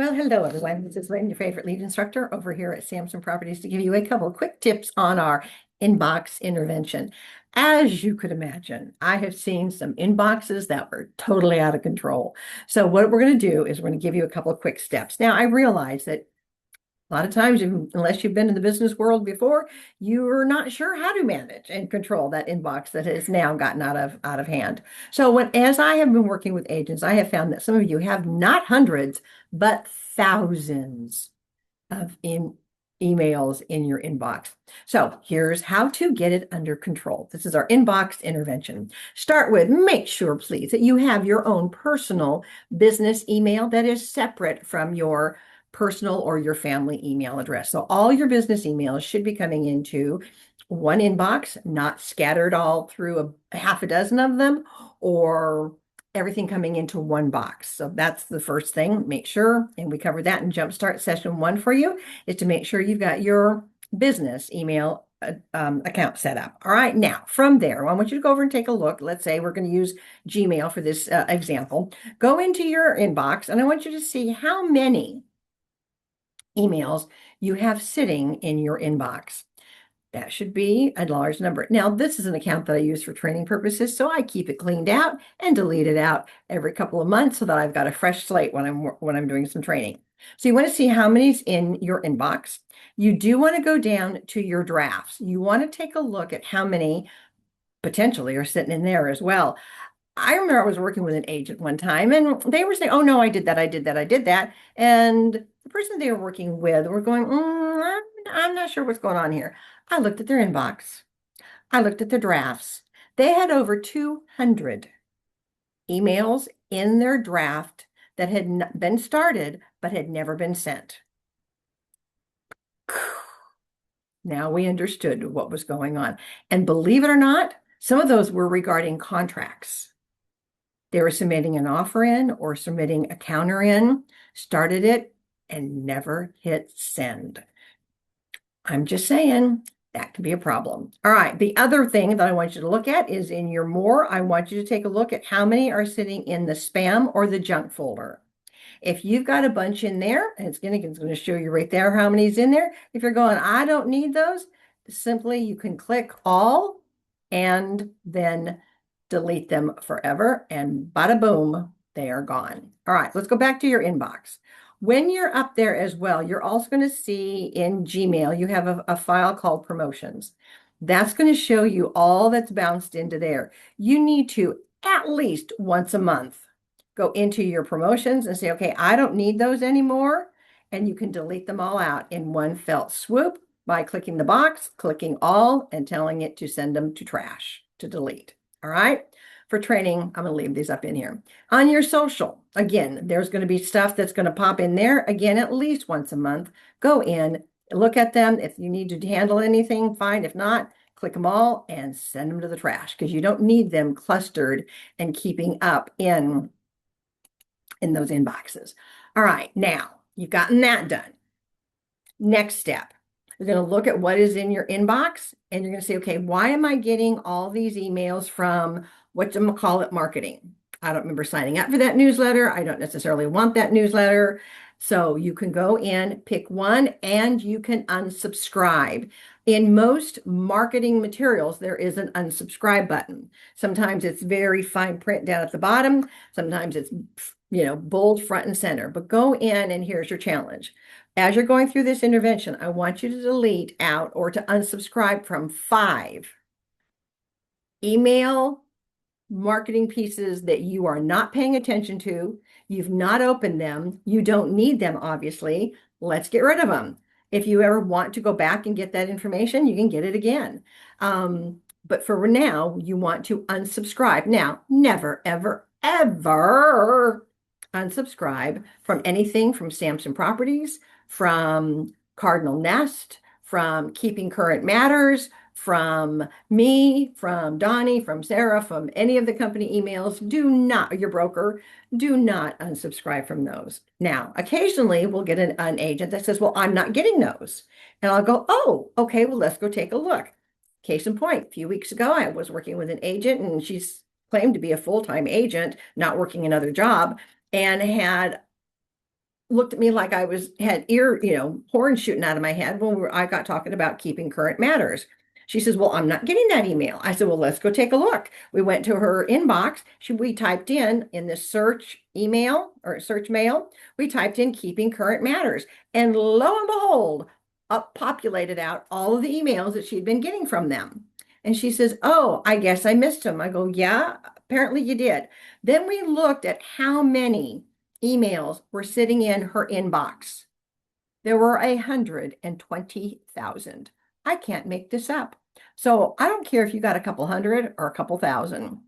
Well, hello everyone. This is Lynn, your favorite lead instructor over here at Samson Properties to give you a couple of quick tips on our inbox intervention. As you could imagine, I have seen some inboxes that were totally out of control. So what we're going to do is we're going to give you a couple of quick steps. Now, I realize that a lot of times, unless you've been in the business world before, you're not sure how to manage and control that inbox that has now gotten out of hand. So as I have been working with agents, I have found that some of you have not hundreds, but thousands of emails in your inbox. So here's how to get it under control. This is our inbox intervention. Start with make sure, please, that you have your own personal business email that is separate from your personal or your family email address. So all your business emails should be coming into one inbox, not scattered all through a half a dozen of them or everything coming into one box. So that's the first thing. Make sure, and we covered that in Jumpstart session 1 for you, is to make sure you've got your business email account set up. All right, now from there, I want you to go over and take a look. Let's say we're going to use Gmail for this example. Go into your inbox, and I want you to see how many emails you have sitting in your inbox. That should be a large number. Now, this is an account that I use for training purposes, so I keep it cleaned out and delete it out every couple of months so that I've got a fresh slate when I'm doing some training. So you want to see how many's in your inbox. You do want to go down to your drafts. You want to take a look at how many potentially are sitting in there as well. I remember I was working with an agent one time and they were saying, oh no, I did that, I did that, I did that. And the person they were working with were going, I'm not sure what's going on here. I looked at their inbox. I looked at their drafts. They had over 200 emails in their draft that had been started but had never been sent. Now we understood what was going on. And believe it or not, some of those were regarding contracts. They were submitting an offer in or submitting a counter in, started it, and never hit send. I'm just saying that can be a problem. All right, the other thing that I want you to look at is in your more, I want you to take a look at how many are sitting in the spam or the junk folder. If you've got a bunch in there, and it's going to show you right there how many's in there. If you're going, I don't need those, simply you can click all and then delete them forever, and bada boom, they are gone. All right, let's go back to your inbox. When you're up there as well, you're also going to see in Gmail, you have a file called promotions. That's going to show you all that's bounced into there. You need to at least once a month go into your promotions and say, okay, I don't need those anymore. And you can delete them all out in one fell swoop by clicking the box, clicking all, and telling it to send them to trash, to delete. All right. For training, I'm going to leave these up in here. On your social, again, there's going to be stuff that's going to pop in there. Again, at least once a month. Go in, look at them. If you need to handle anything, fine. If not, click them all and send them to the trash because you don't need them clustered and keeping up in those inboxes. All right, now you've gotten that done. Next step, you're going to look at what is in your inbox and you're going to say, okay, why am I getting all these emails from whatchamacallit marketing? I don't remember signing up for that newsletter. I don't necessarily want that newsletter. So you can go in, pick one, and you can unsubscribe. In most marketing materials, there is an unsubscribe button. Sometimes it's very fine print down at the bottom. Sometimes it's, bold front and center. But go in and here's your challenge. As you're going through this intervention, I want you to delete out or to unsubscribe from 5 email marketing pieces that you are not paying attention to. You've not opened them. You don't need them, obviously. Let's get rid of them. If you ever want to go back and get that information, you can get it again. But for now, you want to unsubscribe. Now, never, ever, ever unsubscribe from anything from Samson Properties, from Cardinal Nest, from Keeping Current Matters, from me, from Donnie, from Sarah, from any of the company emails. Do not, your broker, do not unsubscribe from those. Now, occasionally we'll get an agent that says, well, I'm not getting those. And I'll go, oh, okay, well, let's go take a look. Case in point, a few weeks ago, I was working with an agent and she's claimed to be a full-time agent, not working another job, and had looked at me like I had horns shooting out of my head when I got talking about keeping current matters. She says, "Well, I'm not getting that email." I said, "Well, let's go take a look." We went to her inbox. We typed in the search email or search mail, we typed in keeping current matters. And lo and behold, up populated out all of the emails that she'd been getting from them. And she says, "Oh, I guess I missed them." I go, "Yeah, apparently you did." Then we looked at how many emails were sitting in her inbox. There were 120,000. I can't make this up. So I don't care if you got a couple hundred or a couple thousand.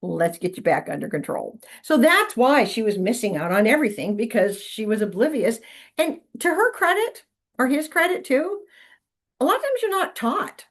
Let's get you back under control. So that's why she was missing out on everything, because she was oblivious. And to her credit, or his credit too, a lot of times you're not taught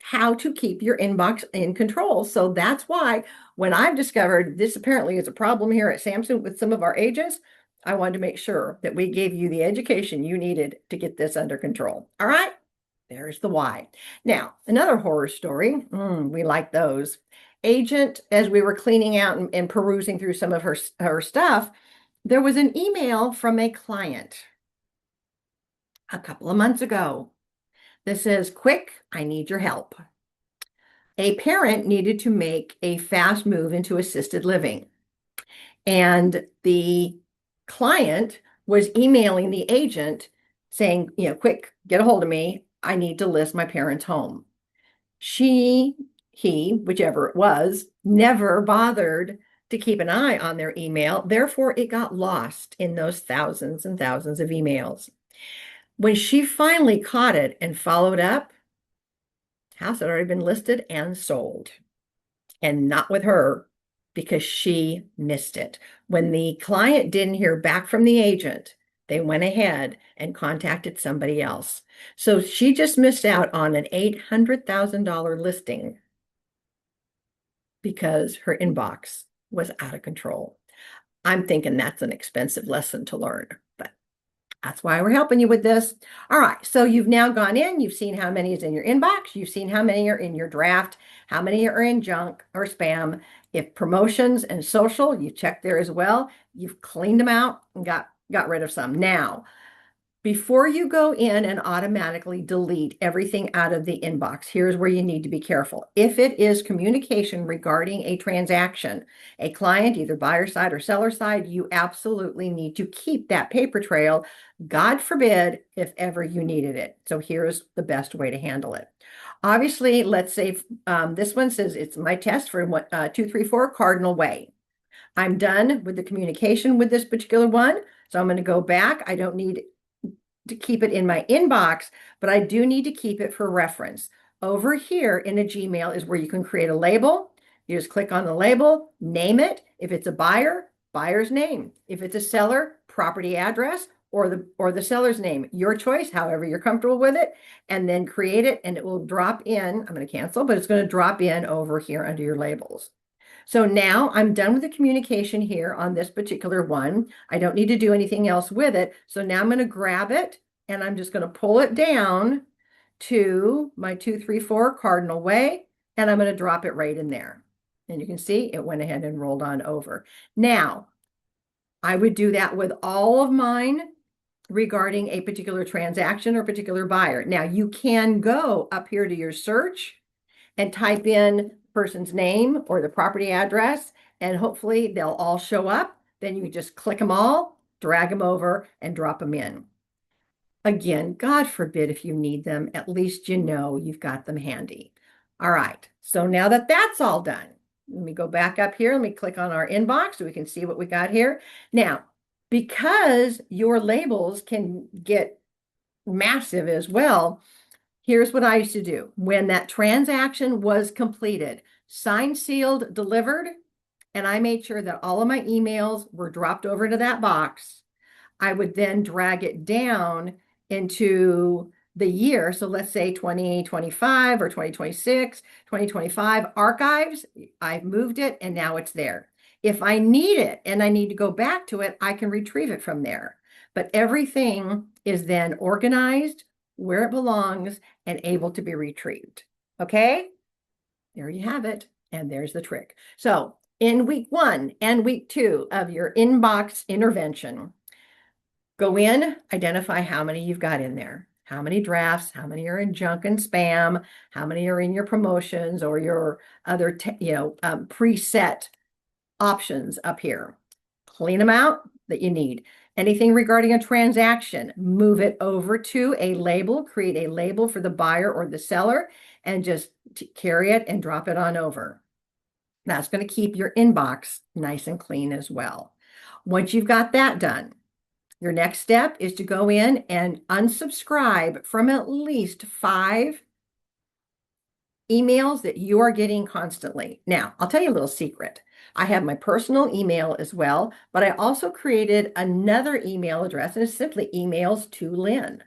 how to keep your inbox in control. So that's why when I've discovered this apparently is a problem here at Samson with some of our agents, I wanted to make sure that we gave you the education you needed to get this under control. All right, there's the why. Now, another horror story. We like those. Agent, as we were cleaning out and perusing through some of her stuff, there was an email from a client a couple of months ago that says, "Quick, I need your help." A parent needed to make a fast move into assisted living. And the client was emailing the agent saying, "Quick, get a hold of me. I need to list my parents' home." He, whichever it was, never bothered to keep an eye on their email. Therefore, it got lost in those thousands and thousands of emails. When she finally caught it and followed up, house had already been listed and sold, and not with her, because she missed it. When the client didn't hear back from the agent, they went ahead and contacted somebody else. So she just missed out on an $800,000 listing because her inbox was out of control. I'm thinking that's an expensive lesson to learn, but that's why we're helping you with this. All right, so you've now gone in, you've seen how many is in your inbox, you've seen how many are in your draft, how many are in junk or spam. If promotions and social, you check there as well. You've cleaned them out and got rid of some. Now, before you go in and automatically delete everything out of the inbox, here's where you need to be careful. If it is communication regarding a transaction, a client, either buyer side or seller side, you absolutely need to keep that paper trail, God forbid, if ever you needed it. So here's the best way to handle it. Obviously, let's say this one says it's my test for 234 Cardinal Way. I'm done with the communication with this particular one. So I'm going to go back. I don't need to keep it in my inbox, but I do need to keep it for reference. Over here in a Gmail is where you can create a label. You just click on the label, name it. If it's a buyer, buyer's name. If it's a seller, property address or the seller's name. Your choice, however you're comfortable with it, and then create it and it will drop in. I'm going to cancel, but it's going to drop in over here under your labels. So now I'm done with the communication here on this particular one. I don't need to do anything else with it. So now I'm going to grab it and I'm just going to pull it down to my 234 Cardinal Way, and I'm going to drop it right in there. And you can see it went ahead and rolled on over. Now, I would do that with all of mine regarding a particular transaction or particular buyer. Now, you can go up here to your search and type in person's name or the property address, and hopefully they'll all show up. Then you just click them all, drag them over, and drop them in. Again, God forbid if you need them, at least you know you've got them handy. All right, so now that that's all done, let me go back up here. Let me click on our inbox so we can see what we got here. Now, because your labels can get massive as well, here's what I used to do. When that transaction was completed, signed, sealed, delivered, and I made sure that all of my emails were dropped over to that box, I would then drag it down into the year. So let's say 2025 or 2026, 2025 archives. I've moved it and now it's there. If I need it and I need to go back to it, I can retrieve it from there. But everything is then organized where it belongs and able to be retrieved. Okay, there you have it. And there's the trick. So in week 1 and week 2 of your inbox intervention, Go in, identify how many you've got in there, how many drafts, how many are in junk and spam, how many are in your promotions or your other, preset options up here. Clean them out that you need. Anything regarding a transaction, move it over to a label, create a label for the buyer or the seller, and just carry it and drop it on over. That's going to keep your inbox nice and clean as well. Once you've got that done, your next step is to go in and unsubscribe from at least 5 emails that you are getting constantly. Now, I'll tell you a little secret. I have my personal email as well, but I also created another email address, and it's simply emails to Lynn.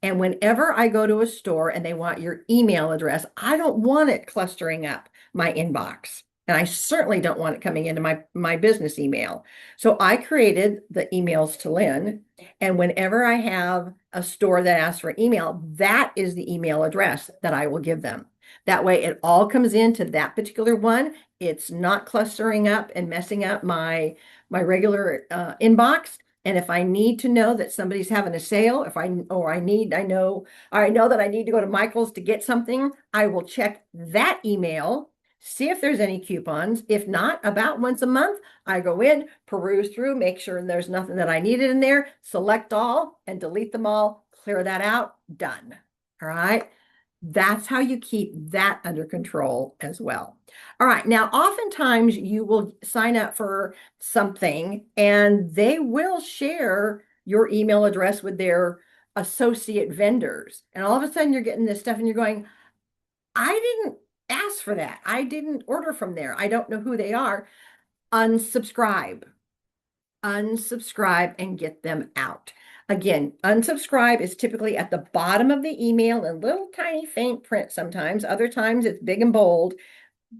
And whenever I go to a store and they want your email address, I don't want it clustering up my inbox. And I certainly don't want it coming into my business email. So I created the emails to Lynn. And whenever I have a store that asks for email, that is the email address that I will give them. That way it all comes into that particular one. It's not clustering up and messing up my regular inbox. And if I need to know that somebody's having a sale, I know that I need to go to Michael's to get something, I will check that email, see if there's any coupons. If not, about once a month, I go in, peruse through, make sure there's nothing that I needed in there, select all and delete them all, clear that out, done. All right. That's how you keep that under control as well. All right. Now, oftentimes you will sign up for something and they will share your email address with their associate vendors. And all of a sudden you're getting this stuff and you're going, I didn't ask for that. I didn't order from there. I don't know who they are. Unsubscribe. Unsubscribe and get them out. Again, unsubscribe is typically at the bottom of the email in little tiny faint print sometimes. Other times it's big and bold.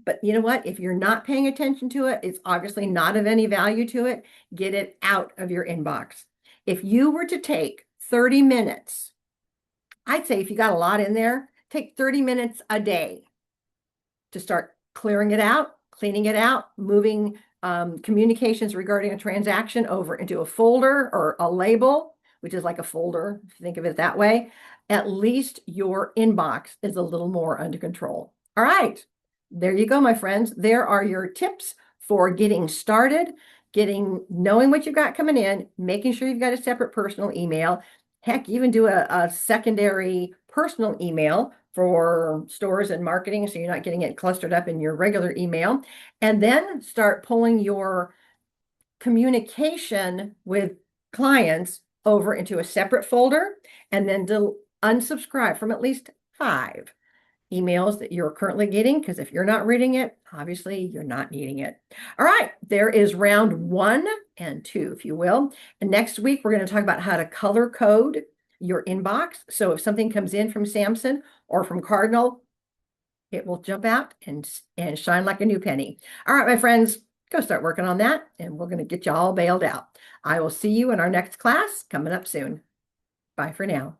But you know what? If you're not paying attention to it, it's obviously not of any value to it. Get it out of your inbox. If you were to take 30 minutes, I'd say if you got a lot in there, take 30 minutes a day to start clearing it out, cleaning it out, moving communications regarding a transaction over into a folder or a label, which is like a folder, if you think of it that way. At least your inbox is a little more under control. All right, there you go, my friends. There are your tips for getting started, knowing what you've got coming in, making sure you've got a separate personal email. Heck, even do a secondary personal email for stores and marketing, so you're not getting it clustered up in your regular email. And then start pulling your communication with clients over into a separate folder, and then unsubscribe from at least 5 emails that you're currently getting, because if you're not reading it, obviously you're not needing it. All right, there is round 1 and 2, if you will. And next week, we're going to talk about how to color code your inbox. So if something comes in from Samson or from Cardinal, it will jump out and shine like a new penny. All right, my friends, go start working on that, and we're going to get you all bailed out. I will see you in our next class coming up soon. Bye for now.